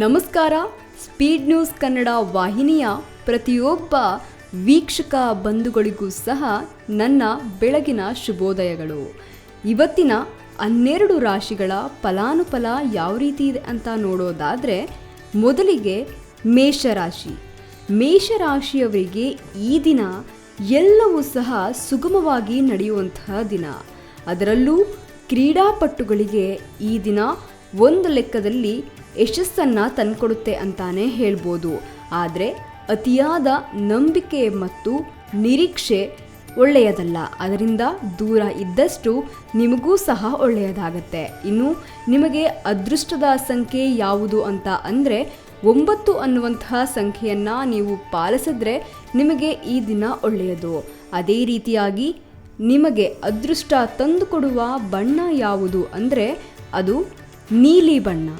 ನಮಸ್ಕಾರ. Speed news Kannada ವಾಹಿನಿಯ ಪ್ರತಿಯೊಬ್ಬ ವೀಕ್ಷಕ ಬಂಧುಗಳಿಗೂ ಸಹ ನನ್ನ ಬೆಳಗಿನ ಶುಭೋದಯಗಳು. ಇವತ್ತಿನ 12 ರಾಶಿಗಳ ಫಲಾನುಫಲ ಯಾವ ರೀತಿ ಇದೆ ಅಂತ ನೋಡೋದಾದರೆ, ಮೊದಲಿಗೆ ಮೇಷರಾಶಿ. ಮೇಷರಾಶಿಯವರಿಗೆ ಈ ದಿನ ಎಲ್ಲವೂ ಸಹ ಸುಗಮವಾಗಿ ನಡೆಯುವಂತಹ ದಿನ. ಅದರಲ್ಲೂ ಕ್ರೀಡಾಪಟುಗಳಿಗೆ ಈ ದಿನ ಒಂದು ಲೆಕ್ಕದಲ್ಲಿ ಯಶಸ್ಸನ್ನು ತಂದುಕೊಡುತ್ತೆ ಅಂತಾನೆ ಹೇಳ್ಬೋದು. ಆದರೆ ಅತಿಯಾದ ನಂಬಿಕೆ ಮತ್ತು ನಿರೀಕ್ಷೆ ಒಳ್ಳೆಯದಲ್ಲ. ಅದರಿಂದ ದೂರ ಇದ್ದಷ್ಟು ನಿಮಗೂ ಸಹ ಒಳ್ಳೆಯದಾಗತ್ತೆ. ಇನ್ನು ನಿಮಗೆ ಅದೃಷ್ಟದ ಸಂಖ್ಯೆ ಯಾವುದು ಅಂತ ಅಂದರೆ 9 ಅನ್ನುವಂತಹ ಸಂಖ್ಯೆಯನ್ನು ನೀವು ಪಾಲಿಸಿದ್ರೆ ನಿಮಗೆ ಈ ದಿನ ಒಳ್ಳೆಯದು. ಅದೇ ರೀತಿಯಾಗಿ ನಿಮಗೆ ಅದೃಷ್ಟ ತಂದುಕೊಡುವ ಬಣ್ಣ ಯಾವುದು ಅಂದರೆ ಅದು ನೀಲಿ ಬಣ್ಣ.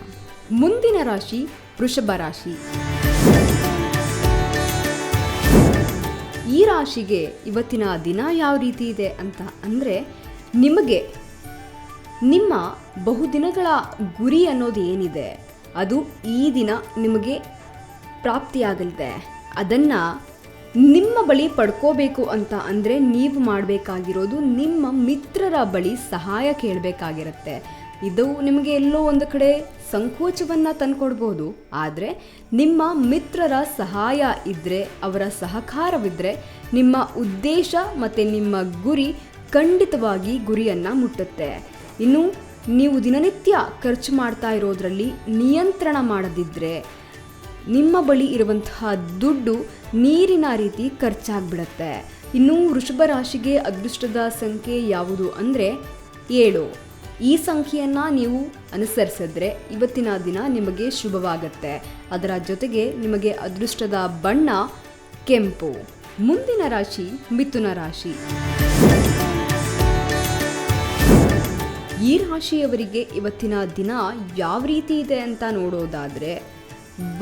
ಮುಂದಿನ ರಾಶಿ ವೃಷಭ ರಾಶಿ. ಈ ರಾಶಿಗೆ ಇವತ್ತಿನ ದಿನ ಯಾವ ರೀತಿ ಇದೆ ಅಂತ ಅಂದರೆ, ನಿಮಗೆ ನಿಮ್ಮ ಬಹುದಿನಗಳ ಗುರಿ ಅನ್ನೋದು ಏನಿದೆ ಅದು ಈ ದಿನ ನಿಮಗೆ ಪ್ರಾಪ್ತಿಯಾಗಲಿದೆ. ಅದನ್ನು ನಿಮ್ಮ ಬಳಿ ಪಡ್ಕೋಬೇಕು ಅಂತ ಅಂದರೆ ನೀವು ಮಾಡಬೇಕಾಗಿರೋದು ನಿಮ್ಮ ಮಿತ್ರರ ಬಳಿ ಸಹಾಯ ಕೇಳಬೇಕಾಗಿರುತ್ತೆ. ಇದು ನಿಮಗೆ ಎಲ್ಲೋ ಒಂದು ಕಡೆ ಸಂಕೋಚವನ್ನು ತಂದುಕೊಡ್ಬೋದು. ಆದರೆ ನಿಮ್ಮ ಮಿತ್ರರ ಸಹಾಯ ಇದ್ದರೆ, ಅವರ ಸಹಕಾರವಿದ್ದರೆ ನಿಮ್ಮ ಉದ್ದೇಶ ಮತ್ತು ನಿಮ್ಮ ಗುರಿ ಖಂಡಿತವಾಗಿ ಗುರಿಯನ್ನು ಮುಟ್ಟುತ್ತೆ. ಇನ್ನು ನೀವು ದಿನನಿತ್ಯ ಖರ್ಚು ಮಾಡ್ತಾ ಇರೋದರಲ್ಲಿ ನಿಯಂತ್ರಣ ಮಾಡದಿದ್ದರೆ ನಿಮ್ಮ ಬಳಿ ಇರುವಂತಹ ದುಡ್ಡು ನೀರಿನ ರೀತಿ ಖರ್ಚಾಗ್ಬಿಡತ್ತೆ. ಇನ್ನು ವೃಷಭ ರಾಶಿಗೆ ಅದೃಷ್ಟದ ಸಂಖ್ಯೆ ಯಾವುದು ಅಂದರೆ 7. ಈ ಸಂಖ್ಯೆಯನ್ನು ನೀವು ಅನುಸರಿಸಿದ್ರೆ ಇವತ್ತಿನ ದಿನ ನಿಮಗೆ ಶುಭವಾಗುತ್ತೆ. ಅದರ ಜೊತೆಗೆ ನಿಮಗೆ ಅದೃಷ್ಟದ ಬಣ್ಣ ಕೆಂಪು. ಮುಂದಿನ ರಾಶಿ ಮಿಥುನ ರಾಶಿ. ಈ ರಾಶಿಯವರಿಗೆ ಇವತ್ತಿನ ದಿನ ಯಾವ ರೀತಿ ಇದೆ ಅಂತ ನೋಡೋದಾದರೆ,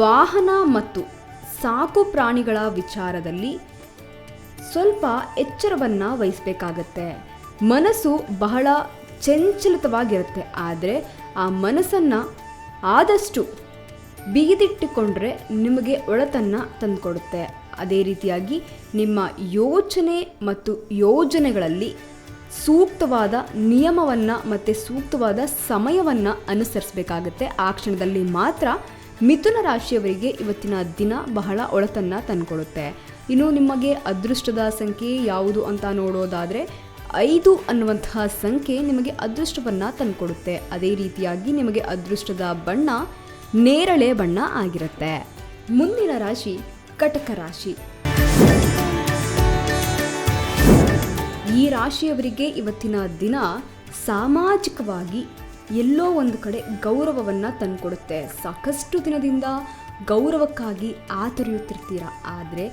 ವಾಹನ ಮತ್ತು ಸಾಕು ಪ್ರಾಣಿಗಳ ವಿಚಾರದಲ್ಲಿ ಸ್ವಲ್ಪ ಎಚ್ಚರವನ್ನು ವಹಿಸಬೇಕಾಗತ್ತೆ. ಮನಸ್ಸು ಬಹಳ ಚಂಚಲತವಾಗಿರುತ್ತೆ. ಆದರೆ ಆ ಮನಸ್ಸನ್ನು ಆದಷ್ಟು ಬಿಗಿದಿಟ್ಟುಕೊಂಡ್ರೆ ನಿಮಗೆ ಒಳಿತನ್ನು ತಂದುಕೊಡುತ್ತೆ. ಅದೇ ರೀತಿಯಾಗಿ ನಿಮ್ಮ ಯೋಚನೆ ಮತ್ತು ಯೋಜನೆಗಳಲ್ಲಿ ಸೂಕ್ತವಾದ ನಿಯಮವನ್ನು ಮತ್ತು ಸೂಕ್ತವಾದ ಸಮಯವನ್ನು ಅನುಸರಿಸಬೇಕಾಗತ್ತೆ. ಆ ಕ್ಷಣದಲ್ಲಿ ಮಾತ್ರ ಮಿಥುನ ರಾಶಿಯವರಿಗೆ ಇವತ್ತಿನ ದಿನ ಬಹಳ ಒಳಿತನ್ನು ತಂದುಕೊಡುತ್ತೆ. ಇನ್ನು ನಿಮಗೆ ಅದೃಷ್ಟದ ಸಂಖ್ಯೆ ಯಾವುದು ಅಂತ ನೋಡೋದಾದರೆ 5 ಅನ್ನುವಂತಹ ಸಂಖ್ಯೆ ನಿಮಗೆ ಅದೃಷ್ಟವನ್ನು ತಂದುಕೊಡುತ್ತೆ. ಅದೇ ರೀತಿಯಾಗಿ ನಿಮಗೆ ಅದೃಷ್ಟದ ಬಣ್ಣ ನೇರಳೆ ಬಣ್ಣ ಆಗಿರುತ್ತೆ. ಮುಂದಿನ ರಾಶಿ ಕಟಕ ರಾಶಿ. ಈ ರಾಶಿಯವರಿಗೆ ಇವತ್ತಿನ ದಿನ ಸಾಮಾಜಿಕವಾಗಿ ಎಲ್ಲೋ ಒಂದು ಕಡೆ ಗೌರವವನ್ನು ತಂದುಕೊಡುತ್ತೆ. ಸಾಕಷ್ಟು ದಿನದಿಂದ ಗೌರವಕ್ಕಾಗಿ ಆತುರಿಯುತ್ತಿರ್ತೀರ. ಆದರೆ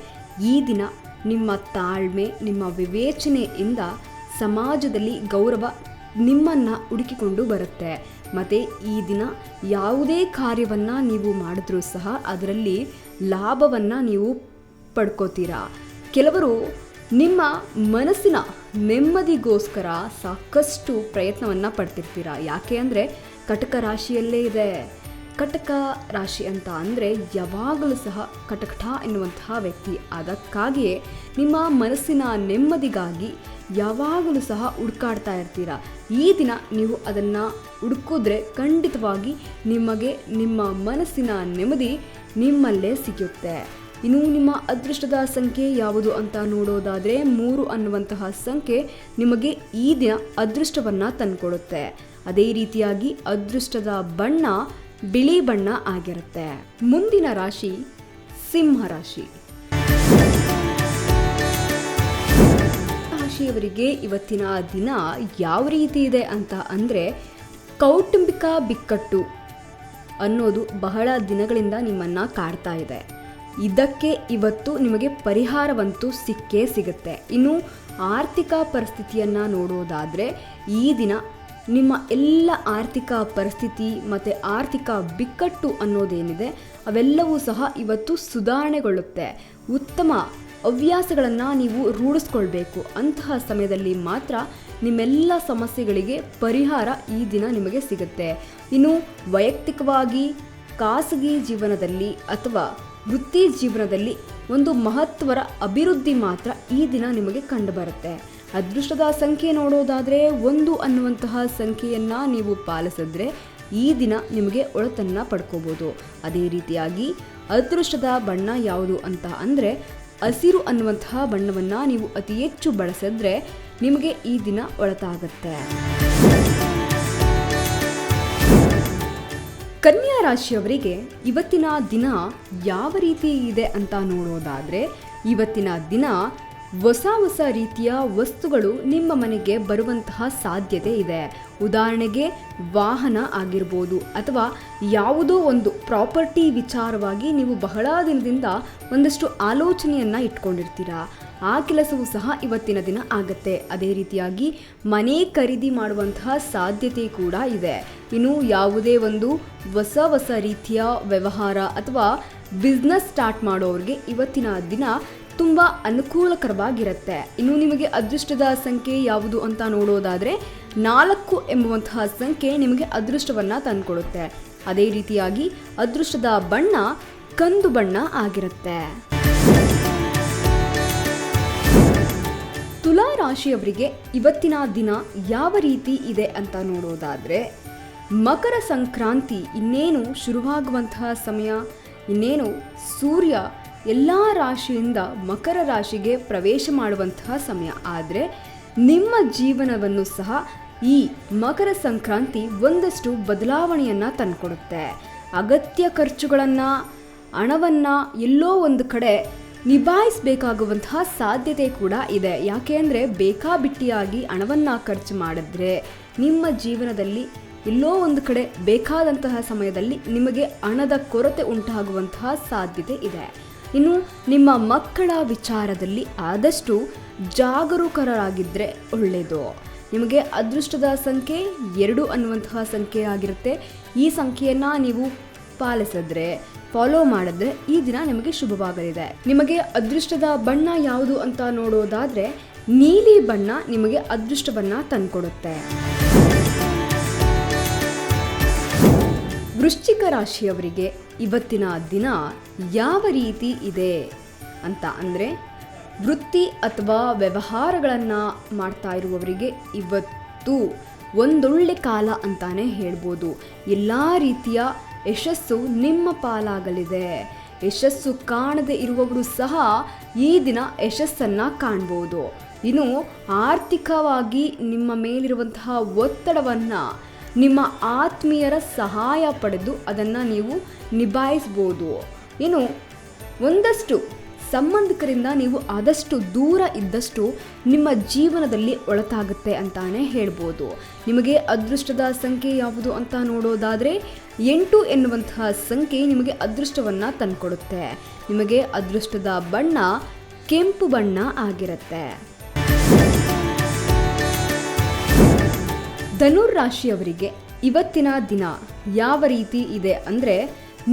ಈ ದಿನ ನಿಮ್ಮ ತಾಳ್ಮೆ, ನಿಮ್ಮ ವಿವೇಚನೆಯಿಂದ ಸಮಾಜದಲ್ಲಿ ಗೌರವ ನಿಮ್ಮನ್ನು ಹುಡುಕಿಕೊಂಡು ಬರುತ್ತೆ. ಮತ್ತು ಈ ದಿನ ಯಾವುದೇ ಕಾರ್ಯವನ್ನು ನೀವು ಮಾಡಿದ್ರೂ ಸಹ ಅದರಲ್ಲಿ ಲಾಭವನ್ನು ನೀವು ಪಡ್ಕೋತೀರಾ. ಕೆಲವರು ನಿಮ್ಮ ಮನಸ್ಸಿನ ನೆಮ್ಮದಿಗೋಸ್ಕರ ಸಾಕಷ್ಟು ಪ್ರಯತ್ನವನ್ನು ಪಡ್ತಿರ್ತೀರ. ಯಾಕೆ ಅಂದರೆ ಕಟಕ ರಾಶಿಯಲ್ಲೇ ಇದೆ. ಕಟಕ ರಾಶಿ ಅಂತ ಅಂದರೆ ಯಾವಾಗಲೂ ಸಹ ಕಟಕಟ ಎನ್ನುವಂತಹ ವ್ಯಕ್ತಿ. ಅದಕ್ಕಾಗಿಯೇ ನಿಮ್ಮ ಮನಸ್ಸಿನ ನೆಮ್ಮದಿಗಾಗಿ ಯಾವಾಗಲೂ ಸಹ ಹುಡುಕಾಡ್ತಾ ಇರ್ತೀರ. ಈ ದಿನ ನೀವು ಅದನ್ನು ಹುಡುಕಿದ್ರೆ ಖಂಡಿತವಾಗಿ ನಿಮಗೆ ನಿಮ್ಮ ಮನಸ್ಸಿನ ನೆಮ್ಮದಿ ನಿಮ್ಮಲ್ಲೇ ಸಿಗುತ್ತೆ. ಇನ್ನು ನಿಮ್ಮ ಅದೃಷ್ಟದ ಸಂಖ್ಯೆ ಯಾವುದು ಅಂತ ನೋಡೋದಾದರೆ 3 ಅನ್ನುವಂತಹ ಸಂಖ್ಯೆ ನಿಮಗೆ ಈ ದಿನ ಅದೃಷ್ಟವನ್ನು ತಂದುಕೊಡುತ್ತೆ. ಅದೇ ರೀತಿಯಾಗಿ ಅದೃಷ್ಟದ ಬಣ್ಣ ಬಿಳಿ ಬಣ್ಣ ಆಗಿರುತ್ತೆ. ಮುಂದಿನ ರಾಶಿ ಸಿಂಹ ರಾಶಿ. ರಾಶಿಯವರಿಗೆ ಇವತ್ತಿನ ದಿನ ಯಾವ ರೀತಿ ಇದೆ ಅಂತ ಅಂದರೆ, ಕೌಟುಂಬಿಕ ಬಿಕ್ಕಟ್ಟು ಅನ್ನೋದು ಬಹಳ ದಿನಗಳಿಂದ ನಿಮ್ಮನ್ನು ಕಾಡ್ತಾ ಇದೆ. ಇದಕ್ಕೆ ಇವತ್ತು ನಿಮಗೆ ಪರಿಹಾರವಂತೂ ಸಿಕ್ಕೇ ಸಿಗುತ್ತೆ. ಇನ್ನು ಆರ್ಥಿಕ ಪರಿಸ್ಥಿತಿಯನ್ನು ನೋಡೋದಾದರೆ ಈ ದಿನ ನಿಮ್ಮ ಎಲ್ಲ ಆರ್ಥಿಕ ಪರಿಸ್ಥಿತಿ ಮತ್ತು ಆರ್ಥಿಕ ಬಿಕ್ಕಟ್ಟು ಅನ್ನೋದೇನಿದೆ ಅವೆಲ್ಲವೂ ಸಹ ಇವತ್ತು ಸುಧಾರಣೆಗೊಳ್ಳುತ್ತೆ. ಉತ್ತಮ ಹವ್ಯಾಸಗಳನ್ನು ನೀವು ರೂಢಿಸ್ಕೊಳ್ಬೇಕು. ಅಂತಹ ಸಮಯದಲ್ಲಿ ಮಾತ್ರ ನಿಮ್ಮೆಲ್ಲ ಸಮಸ್ಯೆಗಳಿಗೆ ಪರಿಹಾರ ಈ ದಿನ ನಿಮಗೆ ಸಿಗುತ್ತೆ. ಇನ್ನು ವೈಯಕ್ತಿಕವಾಗಿ ಖಾಸಗಿ ಜೀವನದಲ್ಲಿ ಅಥವಾ ವೃತ್ತಿ ಜೀವನದಲ್ಲಿ ಒಂದು ಮಹತ್ವದ ಅಭಿವೃದ್ಧಿ ಮಾತ್ರ ಈ ದಿನ ನಿಮಗೆ ಕಂಡುಬರುತ್ತೆ. ಅದೃಷ್ಟದ ಸಂಖ್ಯೆ ನೋಡೋದಾದರೆ 1 ಅನ್ನುವಂತಹ ಸಂಖ್ಯೆಯನ್ನು ನೀವು ಪಾಲಿಸಿದ್ರೆ ಈ ದಿನ ನಿಮಗೆ ಒಳಿತನ್ನು ಪಡ್ಕೋಬೋದು. ಅದೇ ರೀತಿಯಾಗಿ ಅದೃಷ್ಟದ ಬಣ್ಣ ಯಾವುದು ಅಂತ ಅಂದರೆ ಹಸಿರು ಅನ್ನುವಂತಹ ಬಣ್ಣವನ್ನು ನೀವು ಅತಿ ಹೆಚ್ಚು ಬಳಸಿದ್ರೆ ನಿಮಗೆ ಈ ದಿನ ಒಳಿತಾಗುತ್ತೆ. ಕನ್ಯಾ ರಾಶಿಯವರಿಗೆ ಇವತ್ತಿನ ದಿನ ಯಾವ ರೀತಿ ಇದೆ ಅಂತ ನೋಡೋದಾದರೆ ಇವತ್ತಿನ ದಿನ ಹೊಸ ರೀತಿಯ ವಸ್ತುಗಳು ನಿಮ್ಮ ಮನೆಗೆ ಬರುವಂತಹ ಸಾಧ್ಯತೆ ಇದೆ. ಉದಾಹರಣೆಗೆ ವಾಹನ ಆಗಿರ್ಬೋದು ಅಥವಾ ಯಾವುದೋ ಒಂದು ಪ್ರಾಪರ್ಟಿ ವಿಚಾರವಾಗಿ ನೀವು ಬಹಳ ದಿನದಿಂದ ಒಂದಷ್ಟು ಆಲೋಚನೆಯನ್ನು ಇಟ್ಕೊಂಡಿರ್ತೀರಾ. ಆ ಕೆಲಸವೂ ಸಹ ಇವತ್ತಿನ ದಿನ ಆಗುತ್ತೆ. ಅದೇ ರೀತಿಯಾಗಿ ಮನೆ ಖರೀದಿ ಮಾಡುವಂತಹ ಸಾಧ್ಯತೆ ಕೂಡ ಇದೆ. ಇನ್ನು ಯಾವುದೇ ಒಂದು ಹೊಸ ರೀತಿಯ ವ್ಯವಹಾರ ಅಥವಾ ಬಿಸ್ನೆಸ್ ಸ್ಟಾರ್ಟ್ ಮಾಡೋರಿಗೆ ಇವತ್ತಿನ ದಿನ ತುಂಬ ಅನುಕೂಲಕರವಾಗಿರುತ್ತೆ. ಇನ್ನು ನಿಮಗೆ ಅದೃಷ್ಟದ ಸಂಖ್ಯೆ ಯಾವುದು ಅಂತ ನೋಡೋದಾದರೆ 4 ಎಂಬುವಂತಹ ಸಂಖ್ಯೆ ನಿಮಗೆ ಅದೃಷ್ಟವನ್ನು ತಂದುಕೊಡುತ್ತೆ. ಅದೇ ರೀತಿಯಾಗಿ ಅದೃಷ್ಟದ ಬಣ್ಣ ಕಂದು ಬಣ್ಣ ಆಗಿರುತ್ತೆ. ತುಲಾ ರಾಶಿಯವರಿಗೆ ಇವತ್ತಿನ ದಿನ ಯಾವ ರೀತಿ ಇದೆ ಅಂತ ನೋಡೋದಾದರೆ ಮಕರ ಸಂಕ್ರಾಂತಿ ಇನ್ನೇನು ಶುರುವಾಗುವಂತಹ ಸಮಯ. ಇನ್ನೇನು ಸೂರ್ಯ ಎಲ್ಲ ರಾಶಿಯಿಂದ ಮಕರ ರಾಶಿಗೆ ಪ್ರವೇಶ ಮಾಡುವಂತಹ ಸಮಯ. ಆದರೆ ನಿಮ್ಮ ಜೀವನವನ್ನು ಸಹ ಈ ಮಕರ ಸಂಕ್ರಾಂತಿ ಒಂದಷ್ಟು ಬದಲಾವಣೆಯನ್ನು ತಂದುಕೊಡುತ್ತೆ. ಅಗತ್ಯ ಖರ್ಚುಗಳನ್ನು ಹಣವನ್ನು ಎಲ್ಲೋ ಒಂದು ಕಡೆ ನಿಭಾಯಿಸಬೇಕಾಗುವಂತಹ ಸಾಧ್ಯತೆ ಕೂಡ ಇದೆ. ಯಾಕೆ ಅಂದರೆ ಬೇಕಾಬಿಟ್ಟಿಯಾಗಿ ಹಣವನ್ನು ಖರ್ಚು ಮಾಡಿದ್ರೆ ನಿಮ್ಮ ಜೀವನದಲ್ಲಿ ಎಲ್ಲೋ ಒಂದು ಕಡೆ ಬೇಕಾದಂತಹ ಸಮಯದಲ್ಲಿ ನಿಮಗೆ ಹಣದ ಕೊರತೆ ಉಂಟಾಗುವಂತಹ ಸಾಧ್ಯತೆ ಇದೆ. ಇನ್ನು ನಿಮ್ಮ ಮಕ್ಕಳ ವಿಚಾರದಲ್ಲಿ ಆದಷ್ಟು ಜಾಗರೂಕರಾಗಿದ್ದರೆ ಒಳ್ಳೆಯದು. ನಿಮಗೆ ಅದೃಷ್ಟದ ಸಂಖ್ಯೆ 2 ಅನ್ನುವಂತಹ ಸಂಖ್ಯೆ ಆಗಿರುತ್ತೆ. ಈ ಸಂಖ್ಯೆಯನ್ನು ನೀವು ಫಾಲೋ ಮಾಡಿದ್ರೆ ಈ ದಿನ ನಿಮಗೆ ಶುಭವಾಗಲಿದೆ. ನಿಮಗೆ ಅದೃಷ್ಟದ ಬಣ್ಣ ಯಾವುದು ಅಂತ ನೋಡೋದಾದರೆ ನೀಲಿ ಬಣ್ಣ ನಿಮಗೆ ಅದೃಷ್ಟವನ್ನು ತಂದುಕೊಡುತ್ತೆ. ವೃಶ್ಚಿಕ ರಾಶಿಯವರಿಗೆ ಇವತ್ತಿನ ದಿನ ಯಾವ ರೀತಿ ಇದೆ ಅಂತ ಅಂದರೆ ವೃತ್ತಿ ಅಥವಾ ವ್ಯವಹಾರಗಳನ್ನು ಮಾಡ್ತಾ ಇರುವವರಿಗೆ ಇವತ್ತು ಒಂದೊಳ್ಳೆ ಕಾಲ ಅಂತಾನೆ ಹೇಳ್ಬೋದು. ಎಲ್ಲ ರೀತಿಯ ಯಶಸ್ಸು ನಿಮ್ಮ ಪಾಲಾಗಲಿದೆ. ಯಶಸ್ಸು ಕಾಣದೇ ಇರುವವರು ಸಹ ಈ ದಿನ ಯಶಸ್ಸನ್ನು ಕಾಣ್ಬೋದು. ಇನ್ನು ಆರ್ಥಿಕವಾಗಿ ನಿಮ್ಮ ಮೇಲಿರುವಂತಹ ಒತ್ತಡವನ್ನು ನಿಮ್ಮ ಆತ್ಮೀಯರ ಸಹಾಯ ಪಡೆದು ಅದನ್ನು ನೀವು ನಿಭಾಯಿಸ್ಬೋದು. ಇನ್ನು ಒಂದಷ್ಟು ಸಂಬಂಧಿಕರಿಂದ ನೀವು ಆದಷ್ಟು ದೂರ ಇದ್ದಷ್ಟು ನಿಮ್ಮ ಜೀವನದಲ್ಲಿ ಒಳಿತಾಗುತ್ತೆ ಅಂತಾನೆ ಹೇಳ್ಬೋದು. ನಿಮಗೆ ಅದೃಷ್ಟದ ಸಂಖ್ಯೆ ಯಾವುದು ಅಂತ ನೋಡೋದಾದರೆ 8 ಎನ್ನುವಂತಹ ಸಂಖ್ಯೆ ನಿಮಗೆ ಅದೃಷ್ಟವನ್ನು ತಂದುಕೊಡುತ್ತೆ. ನಿಮಗೆ ಅದೃಷ್ಟದ ಬಣ್ಣ ಕೆಂಪು ಬಣ್ಣ ಆಗಿರುತ್ತೆ. ಧನುರ್ ರಾಶಿಯವರಿಗೆ ಇವತ್ತಿನ ದಿನ ಯಾವ ರೀತಿ ಇದೆ ಅಂದರೆ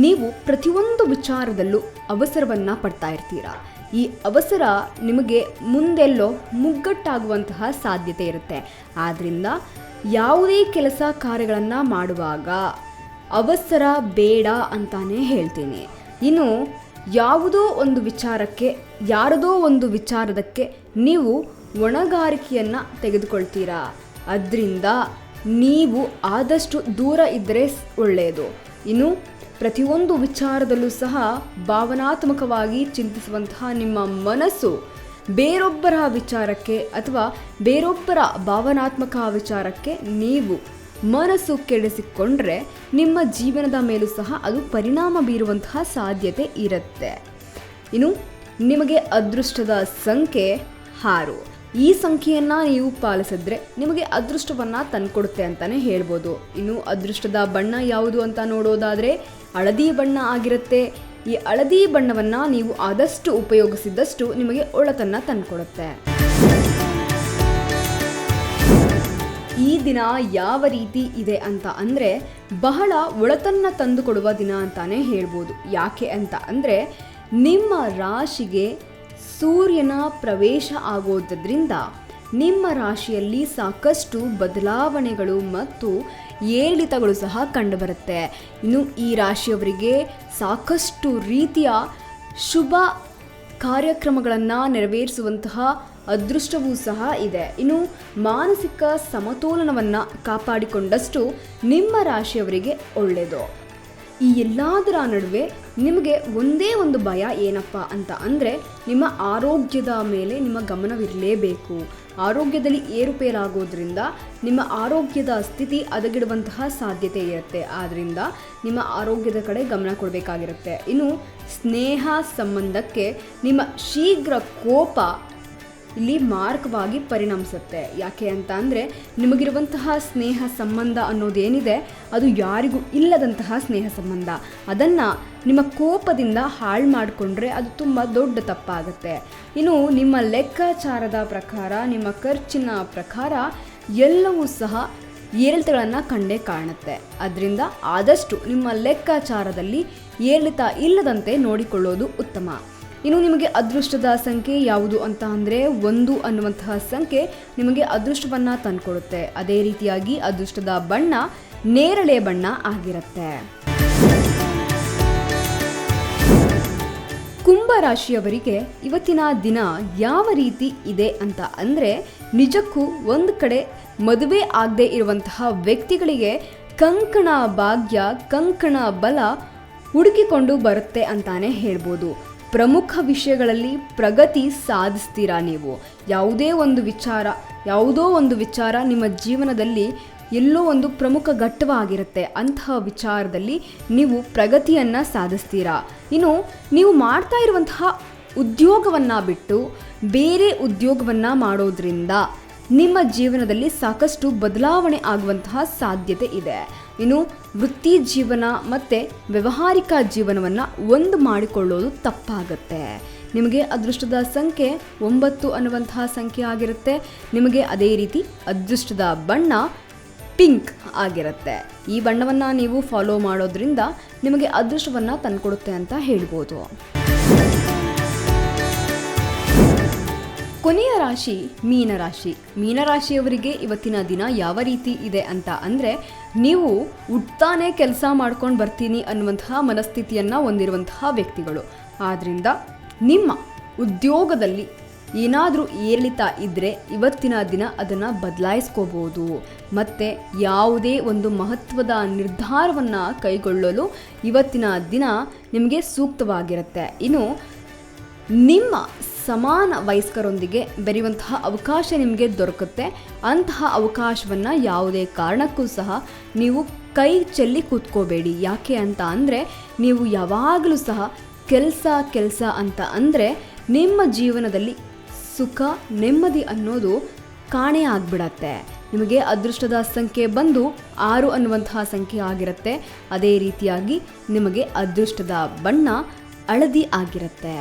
ನೀವು ಪ್ರತಿಯೊಂದು ವಿಚಾರದಲ್ಲೂ ಅವಸರವನ್ನು ಪಡ್ತಾ ಇರ್ತೀರಾ. ಈ ಅವಸರ ನಿಮಗೆ ಮುಂದೆಲ್ಲೋ ಮುಗ್ಗಟ್ಟಾಗುವಂತಹ ಸಾಧ್ಯತೆ ಇರುತ್ತೆ. ಆದ್ದರಿಂದ ಯಾವುದೇ ಕೆಲಸ ಕಾರ್ಯಗಳನ್ನು ಮಾಡುವಾಗ ಅವಸರ ಬೇಡ ಅಂತಾನೆ ಹೇಳ್ತೀನಿ. ಇನ್ನು ಯಾವುದೋ ಒಂದು ವಿಚಾರಕ್ಕೆ ಯಾರದೋ ಒಂದು ವಿಚಾರದಕ್ಕೆ ನೀವು ಹೊಣೆಗಾರಿಕೆಯನ್ನು ತೆಗೆದುಕೊಳ್ತೀರಾ. ಅದರಿಂದ ನೀವು ಆದಷ್ಟು ದೂರ ಇದ್ದರೆ ಒಳ್ಳೆಯದು. ಇನ್ನು ಪ್ರತಿಯೊಂದು ವಿಚಾರದಲ್ಲೂ ಸಹ ಭಾವನಾತ್ಮಕವಾಗಿ ಚಿಂತಿಸುವಂತಹ ನಿಮ್ಮ ಮನಸ್ಸು ಬೇರೊಬ್ಬರ ವಿಚಾರಕ್ಕೆ ಅಥವಾ ಬೇರೊಬ್ಬರ ಭಾವನಾತ್ಮಕ ವಿಚಾರಕ್ಕೆ ನೀವು ಮನಸ್ಸು ಕೆಡಿಸಿಕೊಂಡ್ರೆ ನಿಮ್ಮ ಜೀವನದ ಮೇಲೂ ಸಹ ಅದು ಪರಿಣಾಮ ಬೀರುವಂತಹ ಸಾಧ್ಯತೆ ಇರುತ್ತೆ. ಇನ್ನು ನಿಮಗೆ ಅದೃಷ್ಟದ ಸಂಖ್ಯೆ 6. ಈ ಸಂಖ್ಯೆಯನ್ನು ನೀವು ಪಾಲಿಸಿದ್ರೆ ನಿಮಗೆ ಅದೃಷ್ಟವನ್ನು ತಂದುಕೊಡುತ್ತೆ ಅಂತಲೇ ಹೇಳ್ಬೋದು. ಇನ್ನು ಅದೃಷ್ಟದ ಬಣ್ಣ ಯಾವುದು ಅಂತ ನೋಡೋದಾದರೆ ಹಳದಿ ಬಣ್ಣ ಆಗಿರುತ್ತೆ. ಈ ಹಳದಿ ಬಣ್ಣವನ್ನು ನೀವು ಆದಷ್ಟು ಉಪಯೋಗಿಸಿದಷ್ಟು ನಿಮಗೆ ಒಳಿತನ್ನು ತಂದುಕೊಡುತ್ತೆ. ಈ ದಿನ ಯಾವ ರೀತಿ ಇದೆ ಅಂತ ಅಂದರೆ ಬಹಳ ಒಳಿತನ್ನು ತಂದುಕೊಡುವ ದಿನ ಅಂತಾನೆ ಹೇಳ್ಬೋದು. ಯಾಕೆ ಅಂತ ಅಂದರೆ ನಿಮ್ಮ ರಾಶಿಗೆ ಸೂರ್ಯನ ಪ್ರವೇಶ ಆಗೋದ್ರಿಂದ ನಿಮ್ಮ ರಾಶಿಯಲ್ಲಿ ಸಾಕಷ್ಟು ಬದಲಾವಣೆಗಳು ಮತ್ತು ಏರಿಳಿತಗಳು ಸಹ ಕಂಡುಬರುತ್ತೆ. ಇನ್ನು ಈ ರಾಶಿಯವರಿಗೆ ಸಾಕಷ್ಟು ರೀತಿಯ ಶುಭ ಕಾರ್ಯಕ್ರಮಗಳನ್ನು ನೆರವೇರಿಸುವಂತಹ ಅದೃಷ್ಟವೂ ಸಹ ಇದೆ. ಇನ್ನು ಮಾನಸಿಕ ಸಮತೋಲನವನ್ನು ಕಾಪಾಡಿಕೊಂಡಷ್ಟು ನಿಮ್ಮ ರಾಶಿಯವರಿಗೆ ಒಳ್ಳೆಯದು. ಈ ಎಲ್ಲದರ ನಡುವೆ ನಿಮಗೆ ಒಂದೇ ಒಂದು ಭಯ ಏನಪ್ಪ ಅಂತ ಅಂದರೆ, ನಿಮ್ಮ ಆರೋಗ್ಯದ ಮೇಲೆ ನಿಮ್ಮ ಗಮನವಿರಲೇಬೇಕು. ಆರೋಗ್ಯದಲ್ಲಿ ಏರುಪೇರಾಗೋದ್ರಿಂದ ನಿಮ್ಮ ಆರೋಗ್ಯದ ಸ್ಥಿತಿ ಹದಗೆಡುವಂತಹ ಸಾಧ್ಯತೆ ಇರುತ್ತೆ. ಆದ್ದರಿಂದ ನಿಮ್ಮ ಆರೋಗ್ಯದ ಕಡೆ ಗಮನ ಕೊಡಬೇಕಾಗಿರುತ್ತೆ. ಇನ್ನು ಸ್ನೇಹ ಸಂಬಂಧಕ್ಕೆ ನಿಮ್ಮ ಶೀಘ್ರ ಕೋಪ ಇಲ್ಲಿ ಮಾರಕವಾಗಿ ಪರಿಣಮಿಸುತ್ತೆ. ಯಾಕೆ ಅಂತ ಅಂದರೆ, ನಿಮಗಿರುವಂತಹ ಸ್ನೇಹ ಸಂಬಂಧ ಅನ್ನೋದೇನಿದೆ ಅದು ಯಾರಿಗೂ ಇಲ್ಲದಂತಹ ಸ್ನೇಹ ಸಂಬಂಧ. ಅದನ್ನು ನಿಮ್ಮ ಕೋಪದಿಂದ ಹಾಳು ಮಾಡಿಕೊಂಡ್ರೆ ಅದು ತುಂಬ ದೊಡ್ಡ ತಪ್ಪಾಗುತ್ತೆ. ಇನ್ನು ನಿಮ್ಮ ಲೆಕ್ಕಾಚಾರದ ಪ್ರಕಾರ, ನಿಮ್ಮ ಖರ್ಚಿನ ಪ್ರಕಾರ ಎಲ್ಲವೂ ಸಹ ಏರಿಳಿತಗಳನ್ನು ಕಂಡೇ ಕಾಣುತ್ತೆ. ಅದರಿಂದ ಆದಷ್ಟು ನಿಮ್ಮ ಲೆಕ್ಕಾಚಾರದಲ್ಲಿ ಏರಿಳಿತ ಇಲ್ಲದಂತೆ ನೋಡಿಕೊಳ್ಳೋದು ಉತ್ತಮ. ಇನ್ನು ನಿಮಗೆ ಅದೃಷ್ಟದ ಸಂಖ್ಯೆ ಯಾವುದು ಅಂತ ಅಂದರೆ, 1 ಅನ್ನುವಂತಹ ಸಂಖ್ಯೆ ನಿಮಗೆ ಅದೃಷ್ಟವನ್ನು ತಂದುಕೊಡುತ್ತೆ. ಅದೇ ರೀತಿಯಾಗಿ ಅದೃಷ್ಟದ ಬಣ್ಣ ನೇರಳೆ ಬಣ್ಣ ಆಗಿರುತ್ತೆ. ಕುಂಭ ರಾಶಿಯವರಿಗೆ ಇವತ್ತಿನ ದಿನ ಯಾವ ರೀತಿ ಇದೆ ಅಂತ ಅಂದರೆ, ನಿಜಕ್ಕೂ ಒಂದು ಕಡೆ ಮದುವೆ ಆಗದೆ ಇರುವಂತಹ ವ್ಯಕ್ತಿಗಳಿಗೆ ಕಂಕಣ ಭಾಗ್ಯ, ಕಂಕಣ ಬಲ ಹುಡುಕಿಕೊಂಡು ಬರುತ್ತೆ ಅಂತಾನೆ ಹೇಳ್ಬೋದು. ಪ್ರಮುಖ ವಿಷಯಗಳಲ್ಲಿ ಪ್ರಗತಿ ಸಾಧಿಸ್ತೀರಾ ನೀವು. ಯಾವುದೋ ಒಂದು ವಿಚಾರ ನಿಮ್ಮ ಜೀವನದಲ್ಲಿ ಎಲ್ಲೋ ಒಂದು ಪ್ರಮುಖ ಘಟ್ಟವಾಗಿರುತ್ತೆ. ಅಂತಹ ವಿಚಾರದಲ್ಲಿ ನೀವು ಪ್ರಗತಿಯನ್ನು ಸಾಧಿಸ್ತೀರಾ. ಇನ್ನು ನೀವು ಮಾಡ್ತಾ ಇರುವಂತಹ ಉದ್ಯೋಗವನ್ನು ಬಿಟ್ಟು ಬೇರೆ ಉದ್ಯೋಗವನ್ನು ಮಾಡೋದ್ರಿಂದ ನಿಮ್ಮ ಜೀವನದಲ್ಲಿ ಸಾಕಷ್ಟು ಬದಲಾವಣೆ ಆಗುವಂತಹ ಸಾಧ್ಯತೆ ಇದೆ. ಇನ್ನು ವೃತ್ತಿ ಜೀವನ ಮತ್ತು ವ್ಯಾವಹಾರಿಕ ಜೀವನವನ್ನು ಒಂದು ಮಾಡಿಕೊಳ್ಳೋದು ತಪ್ಪಾಗುತ್ತೆ. ನಿಮಗೆ ಅದೃಷ್ಟದ ಸಂಖ್ಯೆ 9 ಅನ್ನುವಂತಹ ಸಂಖ್ಯೆ ಆಗಿರುತ್ತೆ. ನಿಮಗೆ ಅದೇ ರೀತಿ ಅದೃಷ್ಟದ ಬಣ್ಣ ಪಿಂಕ್ ಆಗಿರುತ್ತೆ. ಈ ಬಣ್ಣವನ್ನು ನೀವು ಫಾಲೋ ಮಾಡೋದ್ರಿಂದ ನಿಮಗೆ ಅದೃಷ್ಟವನ್ನು ತಂದುಕೊಡುತ್ತೆ ಅಂತ ಹೇಳ್ಬೋದು. ಕೊನೆಯ ರಾಶಿ ಮೀನರಾಶಿ. ಮೀನರಾಶಿಯವರಿಗೆ ಇವತ್ತಿನ ದಿನ ಯಾವ ರೀತಿ ಇದೆ ಅಂತ ಅಂದರೆ, ನೀವು ಹುಟ್ಟಾನೆ ಕೆಲಸ ಮಾಡ್ಕೊಂಡು ಬರ್ತೀನಿ ಅನ್ನುವಂತಹ ಮನಸ್ಥಿತಿಯನ್ನು ಹೊಂದಿರುವಂತಹ ವ್ಯಕ್ತಿಗಳು. ಆದ್ದರಿಂದ ನಿಮ್ಮ ಉದ್ಯೋಗದಲ್ಲಿ ಏನಾದರೂ ಏರಿಳಿತ ಇದ್ದರೆ ಇವತ್ತಿನ ದಿನ ಅದನ್ನು ಬದಲಾಯಿಸ್ಕೋಬೋದು. ಮತ್ತು ಯಾವುದೇ ಒಂದು ಮಹತ್ವದ ನಿರ್ಧಾರವನ್ನು ಕೈಗೊಳ್ಳಲು ಇವತ್ತಿನ ದಿನ ನಿಮಗೆ ಸೂಕ್ತವಾಗಿರುತ್ತೆ. ಇನ್ನು ನಿಮ್ಮ ಸಮಾನ ವಯಸ್ಕರೊಂದಿಗೆ ಬೆರೆಯುವಂತಹ ಅವಕಾಶ ನಿಮಗೆ ದೊರಕುತ್ತೆ. ಅಂತಹ ಅವಕಾಶವನ್ನು ಯಾವುದೇ ಕಾರಣಕ್ಕೂ ಸಹ ನೀವು ಕೈ ಚೆಲ್ಲಿ ಕೂತ್ಕೋಬೇಡಿ. ಯಾಕೆ ಅಂತ ಅಂದರೆ, ನೀವು ಯಾವಾಗಲೂ ಸಹ ಕೆಲಸ ಅಂತ ಅಂದರೆ ನಿಮ್ಮ ಜೀವನದಲ್ಲಿ ಸುಖ ನೆಮ್ಮದಿ ಅನ್ನೋದು ಕಾಣೆ ಆಗಿಬಿಡತ್ತೆ. ನಿಮಗೆ ಅದೃಷ್ಟದ ಸಂಖ್ಯೆ ಬಂದು 6 ಅನ್ನುವಂತಹ ಸಂಖ್ಯೆ ಆಗಿರುತ್ತೆ. ಅದೇ ರೀತಿಯಾಗಿ ನಿಮಗೆ ಅದೃಷ್ಟದ ಬಣ್ಣ ಹಳದಿ ಆಗಿರುತ್ತೆ.